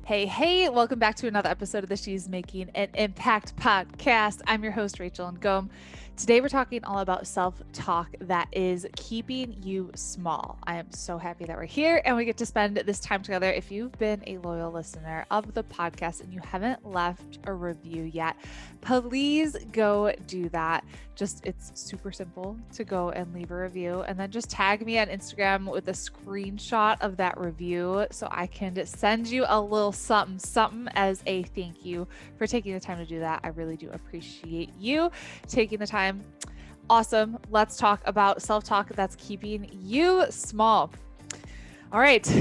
Hey, welcome back to another episode of the She's Making an Impact podcast. I'm your host, Rachel Ngom. Today, we're talking all about self talk that is keeping you small. I am so happy that we're here and we get to spend this time together. If you've been a loyal listener of the podcast and you haven't left a review yet, please go do that. It's super simple to go and leave a review and then just tag me on Instagram with a screenshot of that review so I can send you a little something as a thank you for taking the time to do that. I really do appreciate you taking the time. Awesome. Let's talk about self-talk that's keeping you small. All right.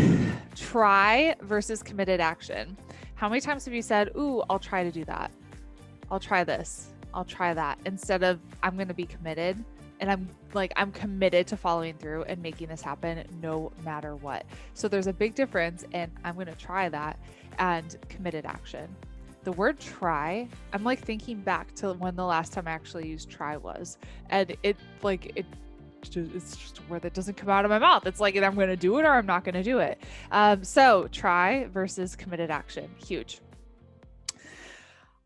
Try versus committed action. How many times have you said, "Ooh, I'll try to do that. I'll try this. I'll try that," instead of I'm going to be committed and I'm committed to following through and making this happen no matter what. So there's a big difference in I'm going to try that and committed action. The word try, I'm thinking back to when the last time I actually used try was, and it's just a word that doesn't come out of my mouth. It's like I'm going to do it or I'm not going to do it. So try versus committed action, huge.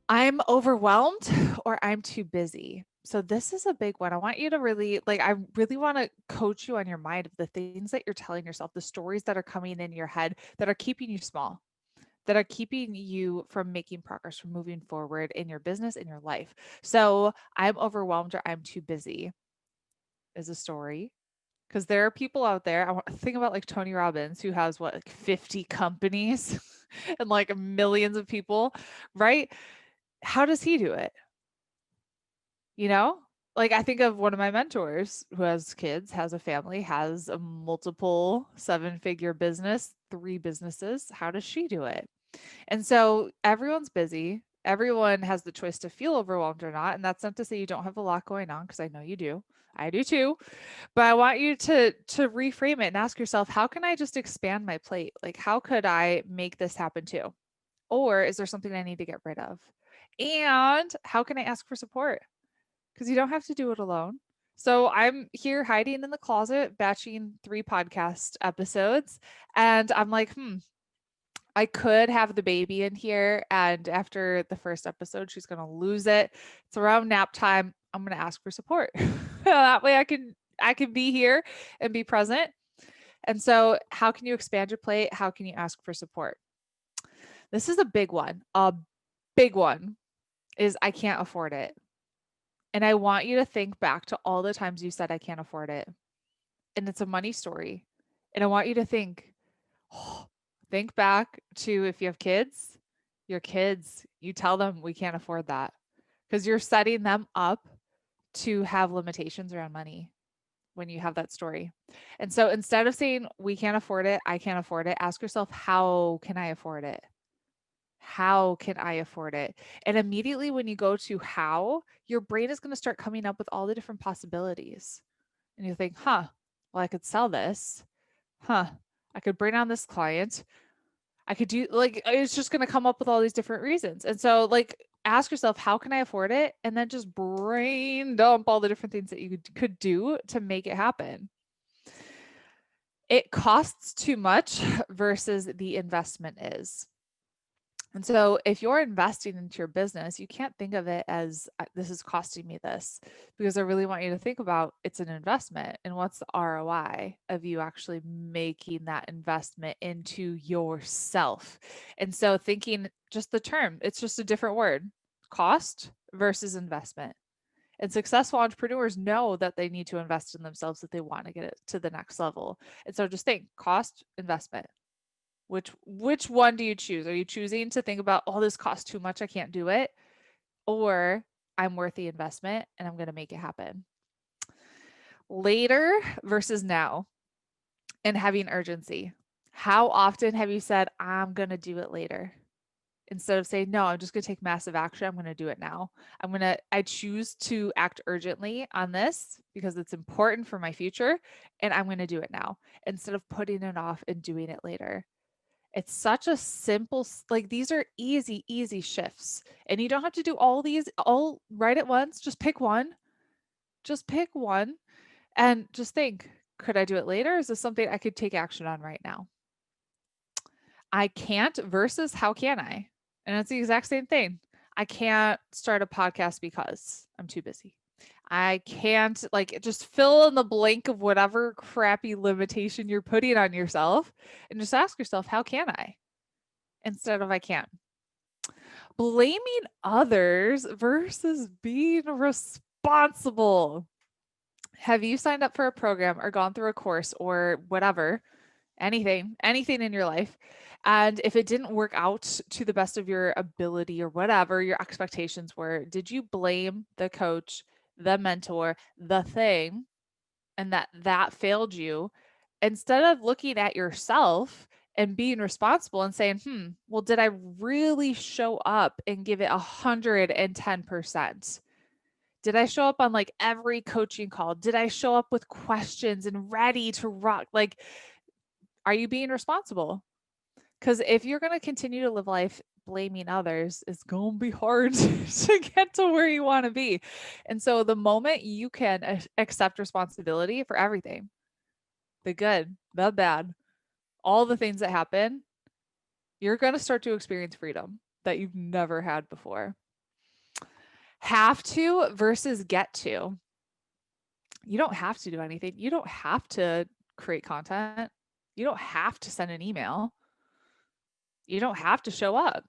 I'm overwhelmed or I'm too busy. So this is a big one. I want you to I really want to coach you on your mind of the things that you're telling yourself, the stories that are coming in your head that are keeping you small, that are keeping you from making progress, from moving forward in your business, in your life. So I'm overwhelmed or I'm too busy is a story. Because there are people out there, I want to think about like Tony Robbins, who has what, like 50 companies and like millions of people, right? How does he do it? You know? Like I think of one of my mentors who has kids, has a family, has a multiple seven-figure business, 3 businesses. How does she do it? And so everyone's busy. Everyone has the choice to feel overwhelmed or not. And that's not to say you don't have a lot going on, because I know you do. I do too. But I want you to reframe it and ask yourself, how can I just expand my plate? Like how could I make this happen too? Or is there something I need to get rid of? And how can I ask for support? Because you don't have to do it alone. So I'm here hiding in the closet, batching 3 podcast episodes. And I'm like, I could have the baby in here. And after the first episode, she's going to lose it. It's around nap time. I'm going to ask for support. That way I can be here and be present. And so how can you expand your plate? How can you ask for support? This is a big one. A big one is I can't afford it. And I want you to think back to all the times you said I can't afford it. And it's a money story. And I want you to think back to if you have kids, your kids, you tell them we can't afford that because you're setting them up to have limitations around money when you have that story. And so instead of saying we can't afford it, I can't afford it, ask yourself, how can I afford it? How can I afford it? And immediately when you go to how, your brain is going to start coming up with all the different possibilities. And you think, well, I could sell this. I could bring on this client. I could do it's just going to come up with all these different reasons. And so ask yourself, how can I afford it? And then just brain dump all the different things that you could do to make it happen. It costs too much versus the investment is. And so if you're investing into your business, you can't think of it as this is costing me this, because I really want you to think about it's an investment and what's the ROI of you actually making that investment into yourself. And so thinking just the term, it's just a different word, cost versus investment. And successful entrepreneurs know that they need to invest in themselves if they want to get it to the next level. And so just think cost, investment. Which one do you choose? Are you choosing to think about, oh, this costs too much, I can't do it? Or I'm worth the investment and I'm going to make it happen? Later versus now and having urgency. How often have you said, I'm going to do it later? Instead of saying, no, I'm just going to take massive action. I'm going to do it now. I choose to act urgently on this because it's important for my future and I'm going to do it now instead of putting it off and doing it later. It's such a simple, these are easy shifts. And you don't have to do all these all right at once. Just pick one. Just pick one and just think, could I do it later? Is this something I could take action on right now? I can't versus how can I? And it's the exact same thing. I can't start a podcast because I'm too busy. I can't, like, just fill in the blank of whatever crappy limitation you're putting on yourself and just ask yourself, how can I? Instead of I can't. Blaming others versus being responsible. Have you signed up for a program or gone through a course or whatever, anything in your life? And if it didn't work out to the best of your ability or whatever your expectations were, did you blame the coach, the mentor, the thing, and that failed you instead of looking at yourself and being responsible and saying, well, did I really show up and give it 110%? Did I show up on like every coaching call? Did I show up with questions and ready to rock? Like, are you being responsible? Because if you're going to continue to live life blaming others, it's going to be hard to get to where you want to be. And so the moment you can accept responsibility for everything, the good, the bad, all the things that happen, you're going to start to experience freedom that you've never had before. Have to versus get to. You don't have to do anything. You don't have to create content. You don't have to send an email. You don't have to show up.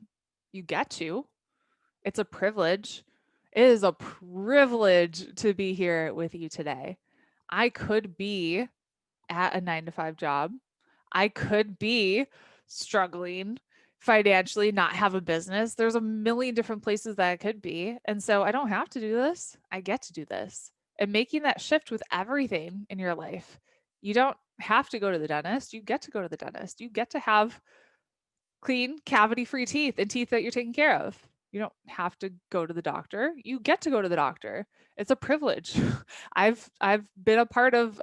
You get to. It's a privilege. It is a privilege to be here with you today. I could be at a 9 to 5 job. I could be struggling financially, not have a business. There's a million different places that I could be. And so I don't have to do this. I get to do this. And making that shift with everything in your life. You don't have to go to the dentist. You get to go to the dentist. You get to have clean, cavity-free teeth and teeth that you're taking care of. You don't have to go to the doctor. You get to go to the doctor. It's a privilege. I've been a part of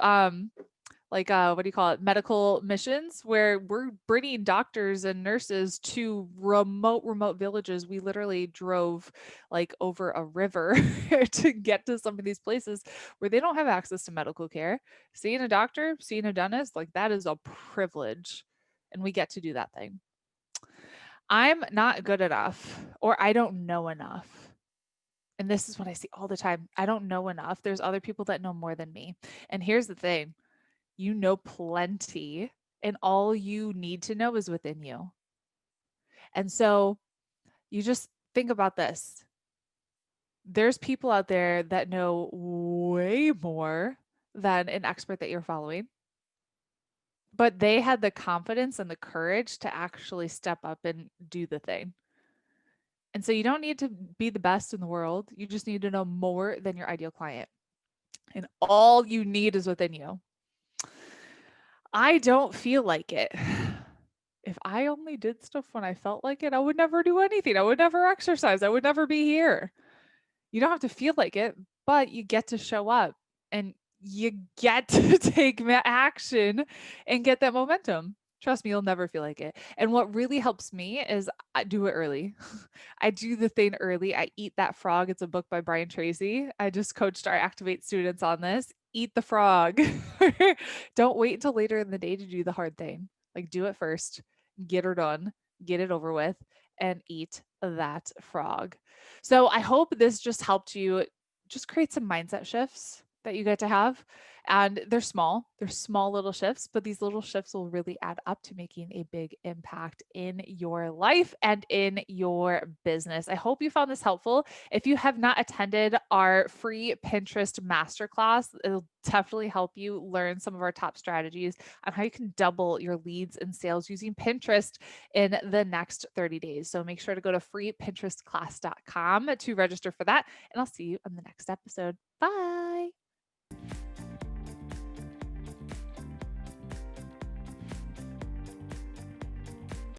what do you call it, medical missions where we're bringing doctors and nurses to remote villages. We literally drove like over a river to get to some of these places where they don't have access to medical care. Seeing a doctor, seeing a dentist, like that is a privilege, and we get to do that thing. I'm not good enough, or I don't know enough. And this is what I see all the time. I don't know enough. There's other people that know more than me. And here's the thing, you know plenty, and all you need to know is within you. And so you just think about this. There's people out there that know way more than an expert that you're following, but they had the confidence and the courage to actually step up and do the thing. And so you don't need to be the best in the world. You just need to know more than your ideal client. And all you need is within you. I don't feel like it. If I only did stuff when I felt like it, I would never do anything. I would never exercise. I would never be here. You don't have to feel like it, but you get to show up and you get to take action and get that momentum. Trust me, you'll never feel like it. And what really helps me is I do it early. I do the thing early. I eat that frog. It's a book by Brian Tracy. I just coached our Activate students on this. Eat the frog. Don't wait until later in the day to do the hard thing. Like, do it first, get her done, get it over with, and eat that frog. So I hope this just helped you just create some mindset shifts that you get to have. And they're small little shifts, but these little shifts will really add up to making a big impact in your life and in your business. I hope you found this helpful. If you have not attended our free Pinterest masterclass, it'll definitely help you learn some of our top strategies on how you can double your leads and sales using Pinterest in the next 30 days. So make sure to go to freepinterestclass.com to register for that. And I'll see you on the next episode. Bye.